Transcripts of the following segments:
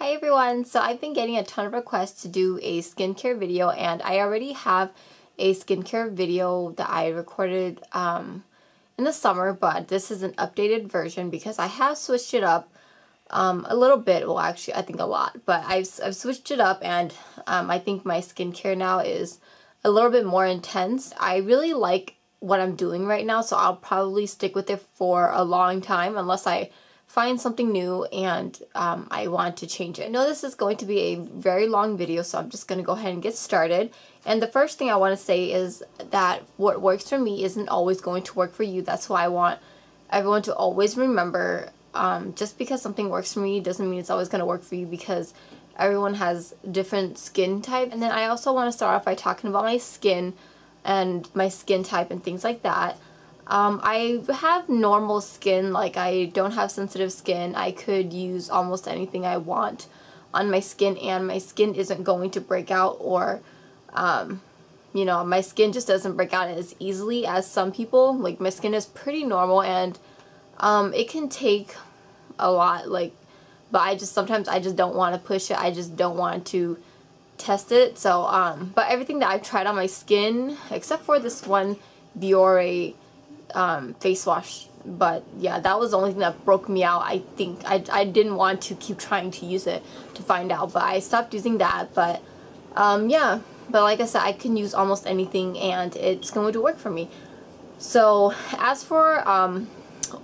Hi everyone! So I've been getting a ton of requests to do a skincare video, and I already have a skincare video that I recorded in the summer, but this is an updated version because I have switched it up a little bit. Well, actually I think a lot, but I've switched it up, and I think my skincare now is a little bit more intense. I really like what I'm doing right now, so I'll probably stick with it for a long time unless I find something new and I want to change it. I know this is going to be a very long video, so I'm just going to go ahead and get started. And the first thing I want to say is that what works for me isn't always going to work for you. That's why I want everyone to always remember, just because something works for me doesn't mean it's always going to work for you, because everyone has different skin type. And then I also want to start off by talking about my skin and my skin type and things like that. I have normal skin, like I don't have sensitive skin. I could use almost anything I want on my skin, and my skin isn't going to break out, or you know, my skin just doesn't break out as easily as some people. Like, my skin is pretty normal, and it can take a lot, like, but sometimes I just don't want to push it. I just don't want to test it. So but everything that I've tried on my skin, except for this one Biore face wash, but yeah, that was the only thing that broke me out. I think I didn't want to keep trying to use it to find out, but I stopped using that. But yeah, but like I said, I can use almost anything and it's going to work for me. So as for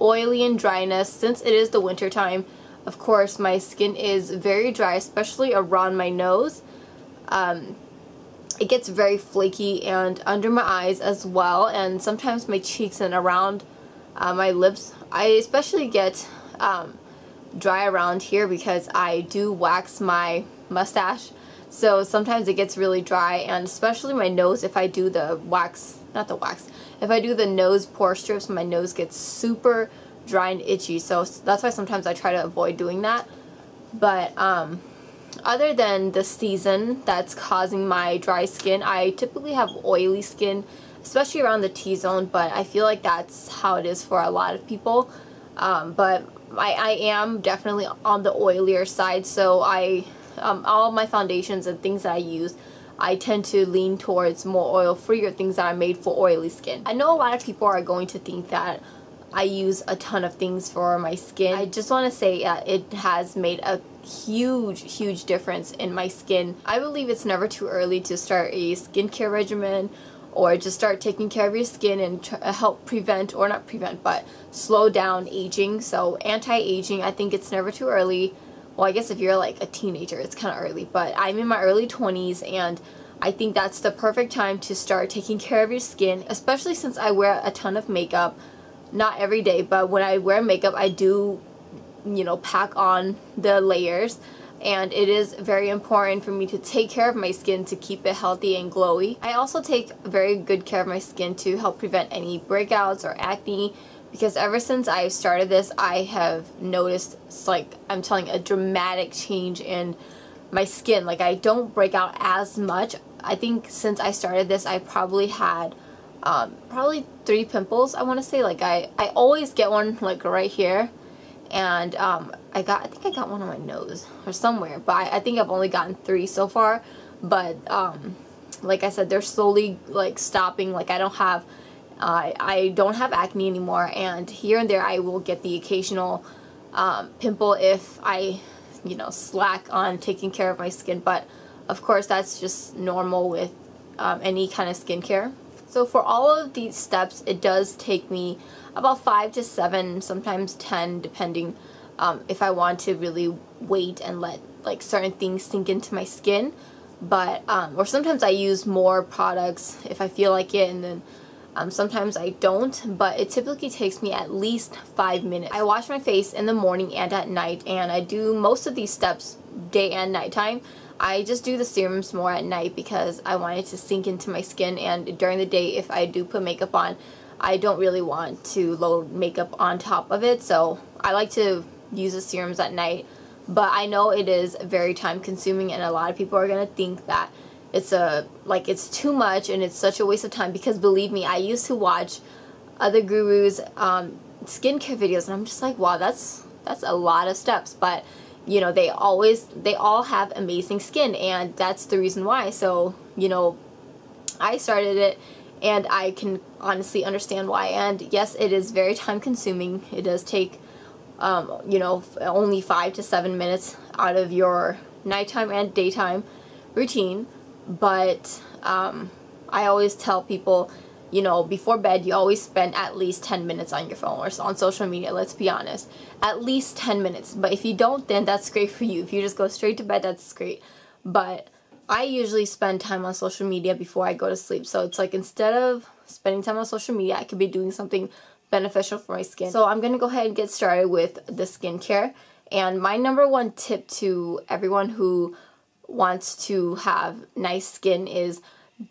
oily and dryness, since it is the winter time, of course my skin is very dry, especially around my nose. It gets very flaky, and under my eyes as well, and sometimes my cheeks and around my lips. I especially get dry around here because I do wax my mustache, so sometimes it gets really dry, and especially my nose. If I do the wax, if I do the nose pore strips, my nose gets super dry and itchy, so that's why sometimes I try to avoid doing that. But other than the season that's causing my dry skin, I typically have oily skin, especially around the T-zone, but I feel like that's how it is for a lot of people. But I am definitely on the oilier side, so all of my foundations and things that I use, I tend to lean towards more oil-free or things that are made for oily skin. I know a lot of people are going to think that I use a ton of things for my skin. I just want to say it has made a huge difference in my skin. I believe it's never too early to start a skincare regimen, or just start taking care of your skin and help prevent, or not prevent, but slow down aging. So anti-aging, I think it's never too early. Well, I guess if you're like a teenager, it's kind of early, but I'm in my early 20s, and I think that's the perfect time to start taking care of your skin, especially since I wear a ton of makeup. Not every day, but when I wear makeup, I do, you know, pack on the layers, and it is very important for me to take care of my skin to keep it healthy and glowy. I also take very good care of my skin to help prevent any breakouts or acne, because ever since I started this, I have noticed, it's like, I'm telling you, a dramatic change in my skin. Like, I don't break out as much. I think since I started this, I probably had probably 3 pimples, I want to say. Like, I always get one like right here, and I think I got one on my nose or somewhere, but I think I've only gotten 3 so far. But like I said, they're slowly like stopping. Like, I don't have acne anymore, and here and there I will get the occasional pimple if I, you know, slack on taking care of my skin. But of course that's just normal with any kind of skincare. So for all of these steps, it does take me about 5 to 7, sometimes 10, depending if I want to really wait and let like certain things sink into my skin. But or sometimes I use more products if I feel like it, and then sometimes I don't, but it typically takes me at least 5 minutes. I wash my face in the morning and at night, and I do most of these steps day and nighttime. I just do the serums more at night because I want it to sink into my skin, and during the day, if I do put makeup on, I don't really want to load makeup on top of it, so I like to use the serums at night. But I know it is very time consuming, and a lot of people are going to think that it's too much and it's such a waste of time, because believe me, I used to watch other gurus skincare videos, and I'm just like, wow, that's a lot of steps. But you know, they all have amazing skin, and that's the reason why. So, you know, I started it, and I can honestly understand why. And yes, it is very time consuming. It does take, you know, only 5 to 7 minutes out of your nighttime and daytime routine. But I always tell people, you know, before bed, you always spend at least 10 minutes on your phone or on social media, let's be honest. At least 10 minutes. But if you don't, then that's great for you. If you just go straight to bed, that's great. But I usually spend time on social media before I go to sleep. So it's like, instead of spending time on social media, I could be doing something beneficial for my skin. So I'm going to go ahead and get started with the skincare. And my number one tip to everyone who wants to have nice skin is,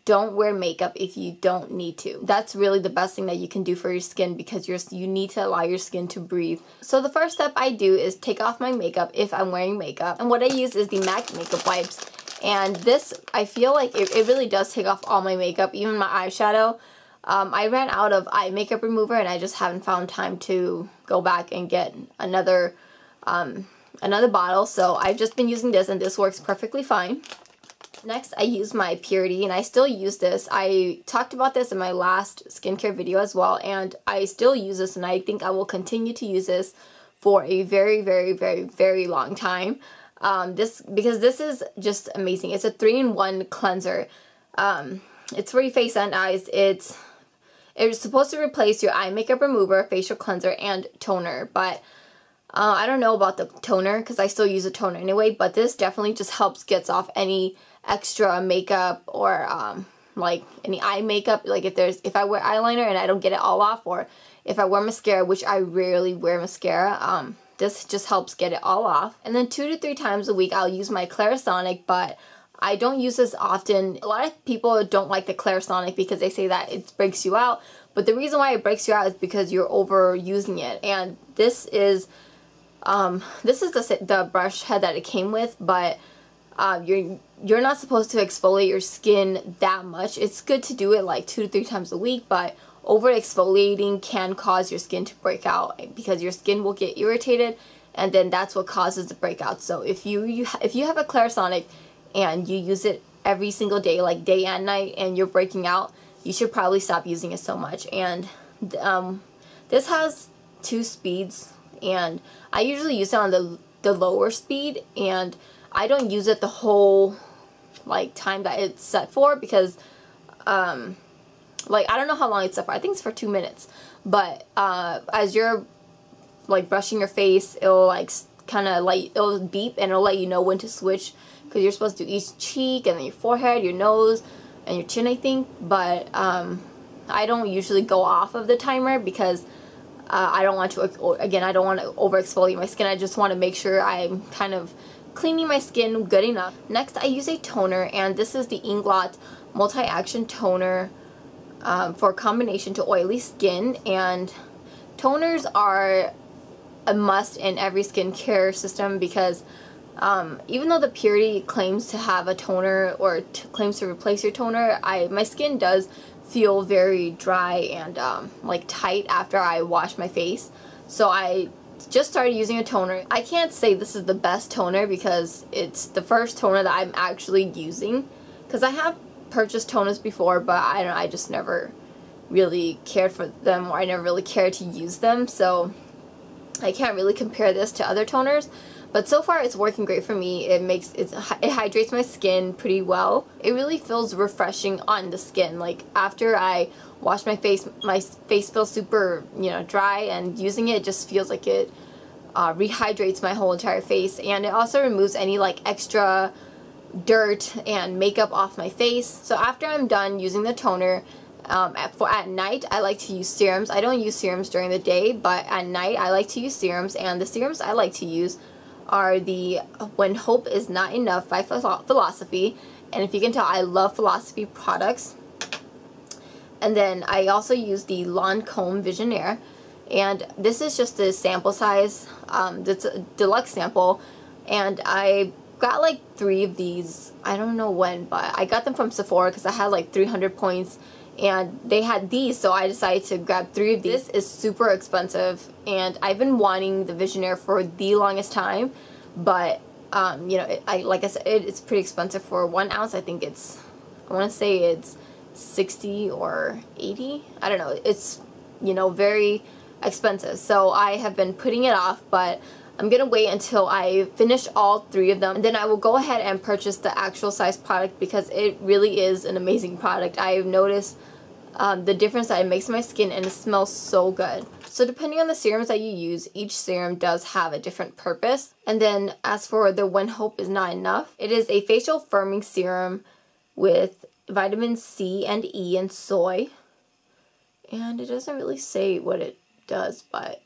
don't wear makeup if you don't need to. That's really the best thing that you can do for your skin, because you need to allow your skin to breathe. So the first step I do is take off my makeup if I'm wearing makeup. And what I use is the MAC makeup wipes. And this, I feel like it really does take off all my makeup, even my eyeshadow. I ran out of eye makeup remover, and I just haven't found time to go back and get another bottle. So I've just been using this, and this works perfectly fine. Next, I use my Purity, and I still use this. I talked about this in my last skincare video as well, and I still use this, and I think I will continue to use this for a very, very, very, very long time. Because this is just amazing. It's a 3-in-1 cleanser. It's for your face and eyes. It's supposed to replace your eye makeup remover, facial cleanser, and toner, but I don't know about the toner, because I still use a toner anyway, but this definitely just gets off any extra makeup, or like any eye makeup. Like if I wear eyeliner and I don't get it all off, or if I wear mascara, which I rarely wear mascara, this just helps get it all off. And then 2 to 3 times a week I'll use my Clarisonic, but I don't use this often. A lot of people don't like the Clarisonic because they say that it breaks you out, but the reason why it breaks you out is because you're overusing it. And this is the brush head that it came with, but you're not supposed to exfoliate your skin that much. It's good to do it like 2 to 3 times a week, but over exfoliating can cause your skin to break out, because your skin will get irritated, and then that's what causes the breakout. So if you have a Clarisonic and you use it every single day, like day and night, and you're breaking out, you should probably stop using it so much. And this has 2 speeds, and I usually use it on the lower speed, and I don't use it the whole like time that it's set for, because like I don't know how long it's set for. I think it's for 2 minutes, but as you're like brushing your face, it'll like kind of like, it'll beep, and it'll let you know when to switch, because you're supposed to do each cheek, and then your forehead, your nose, and your chin, I think. But I don't usually go off of the timer, because I don't want to, again, I don't want to over exfoliate my skin. I just want to make sure I'm kind of cleaning my skin good enough. Next, I use a toner, and this is the Inglot Multi-Action Toner for combination to oily skin. And toners are a must in every skincare system, because even though the Purity claims to have a toner, or claims to replace your toner, my skin does feel very dry and like tight after I wash my face. So I just started using a toner. I can't say this is the best toner, because it's the first toner that I'm actually using, because I have purchased toners before, but I just never really cared for them, or I never really cared to use them, so I can't really compare this to other toners. But so far it's working great for me. It hydrates my skin pretty well. It really feels refreshing on the skin. Like after I wash my face feels super, you know, dry, and using it just feels like it rehydrates my whole entire face. And it also removes any like extra dirt and makeup off my face. So after I'm done using the toner, at night I like to use serums. I don't use serums during the day, but at night I like to use serums, and the serums I like to use are the When Hope Is Not Enough by Philosophy. And if you can tell, I love Philosophy products. And then I also use the Lancome Visionaire, and this is just a sample size. It's a deluxe sample, and I got like 3 of these. I don't know when, but I got them from Sephora because I had like 300 points, and they had these, so I decided to grab 3 of these. This is super expensive, and I've been wanting the Visionaire for the longest time, but you know, like I said, it's pretty expensive for 1 ounce. I think I want to say it's 60 or 80. I don't know. It's, you know, very expensive. So I have been putting it off, but I'm gonna wait until I finish all 3 of them, and then I will go ahead and purchase the actual size product, because it really is an amazing product. I've noticed the difference that it makes in my skin, and it smells so good. So depending on the serums that you use, each serum does have a different purpose. And then as for the When Hope Is Not Enough, it is a facial firming serum with vitamin C and E and soy. And it doesn't really say what it does, but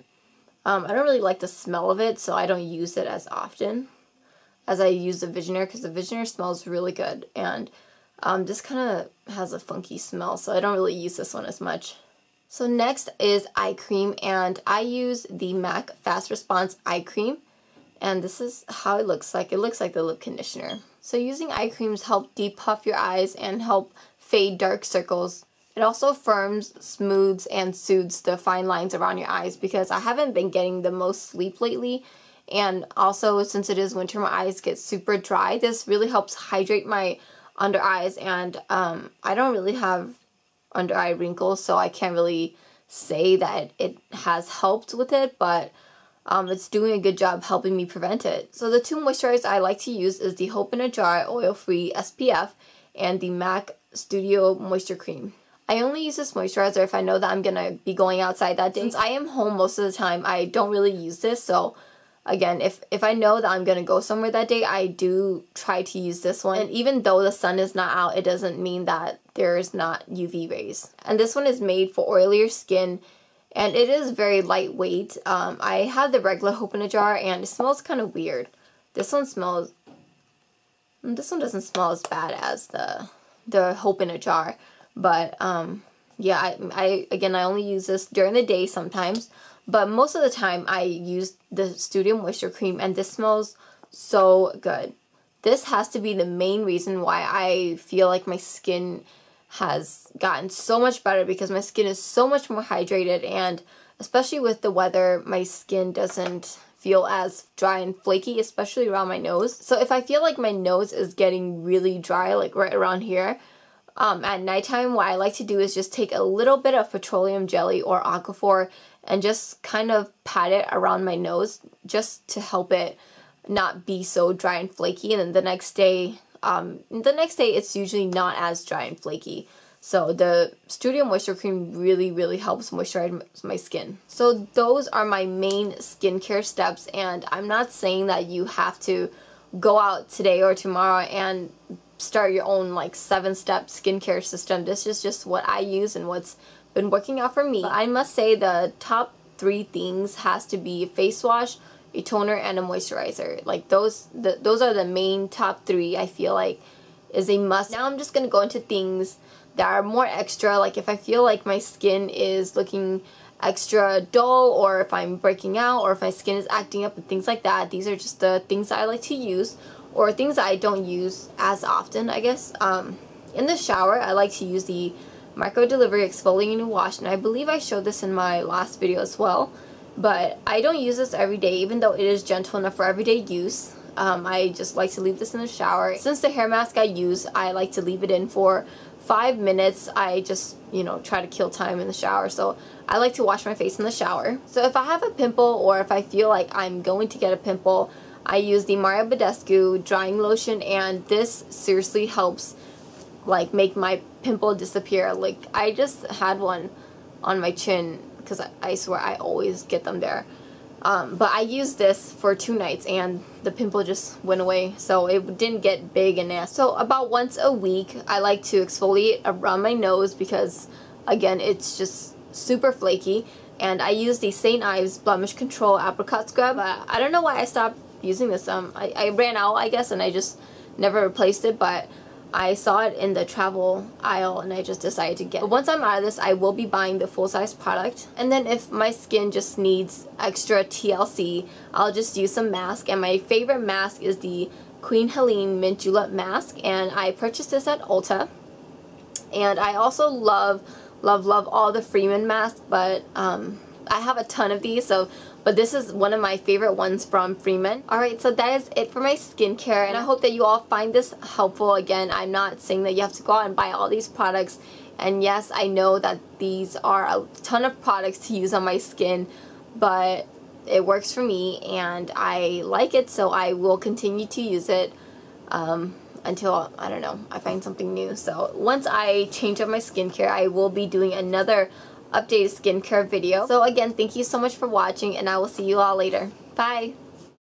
I don't really like the smell of it, so I don't use it as often as I use the Visionaire, because the Visionaire smells really good, and this kind of has a funky smell, so I don't really use this one as much. So next is eye cream, and I use the MAC Fast Response Eye Cream, and this is how it looks like. It looks like the lip conditioner. So using eye creams help depuff your eyes and help fade dark circles. It also firms, smooths, and soothes the fine lines around your eyes, because I haven't been getting the most sleep lately, and also since it is winter, my eyes get super dry. This really helps hydrate my under eyes, and I don't really have under eye wrinkles, so I can't really say that it has helped with it, but it's doing a good job helping me prevent it. So the 2 moisturizers I like to use is the Hope in a Jar Oil-Free SPF and the MAC Studio Moisture Cream. I only use this moisturizer if I know that I'm going to be going outside that day. Since I am home most of the time, I don't really use this. So again, if I know that I'm going to go somewhere that day, I do try to use this one. And even though the sun is not out, it doesn't mean that there's not UV rays. And this one is made for oilier skin, and it is very lightweight. I have the regular Hope in a Jar, and it smells kind of weird. This one doesn't smell as bad as the Hope in a Jar. But yeah, I only use this during the day sometimes, but most of the time I use the Studio Moisture Cream, and this smells so good. This has to be the main reason why I feel like my skin has gotten so much better, because my skin is so much more hydrated, and especially with the weather, my skin doesn't feel as dry and flaky, especially around my nose. So if I feel like my nose is getting really dry, like right around here, at nighttime, what I like to do is just take a little bit of petroleum jelly or Aquaphor and just kind of pat it around my nose, just to help it not be so dry and flaky. And then the next day it's usually not as dry and flaky. So the Studio Moisture Cream really, really helps moisturize my skin. So those are my main skincare steps, and I'm not saying that you have to go out today or tomorrow and start your own like 7-step skincare system. This is just what I use and what's been working out for me. But I must say the top 3 things has to be a face wash, a toner, and a moisturizer. Like those are the main top 3 I feel like is a must. Now I'm just gonna go into things that are more extra, like if I feel like my skin is looking extra dull, or if I'm breaking out, or if my skin is acting up and things like that. These are just the things that I like to use, or things that I don't use as often, I guess. In the shower, I like to use the Micro Delivery Exfoliating Wash, and I believe I showed this in my last video as well. But I don't use this every day, even though it is gentle enough for everyday use. I just like to leave this in the shower. Since the hair mask I use, I like to leave it in for 5 minutes. I just, you know, try to kill time in the shower. So I like to wash my face in the shower. So if I have a pimple, or if I feel like I'm going to get a pimple, I use the Mario Badescu drying lotion, and this seriously helps like make my pimple disappear. Like I just had one on my chin, because I swear I always get them there. But I used this for 2 nights and the pimple just went away, so it didn't get big and nasty. So about once a week I like to exfoliate around my nose, because again it's just super flaky, and I use the St. Ives Blemish Control Apricot Scrub. I don't know why I stopped using this. I ran out, I guess, and I just never replaced it, but I saw it in the travel aisle and I just decided to get it. But once I'm out of this, I will be buying the full-size product. And then if my skin just needs extra TLC, I'll just use some mask. And my favorite mask is the Queen Helene Mint Julep mask, and I purchased this at Ulta. And I also love all the Freeman masks, but I have a ton of these, so but this is one of my favorite ones from Freeman. Alright, so that is it for my skincare, and I hope that you all find this helpful. Again, I'm not saying that you have to go out and buy all these products, and yes, I know that these are a ton of products to use on my skin, but it works for me and I like it, so I will continue to use it until, I don't know, I find something new. So once I change up my skincare, I will be doing another updated skincare video. So again, thank you so much for watching, and I will see you all later. Bye!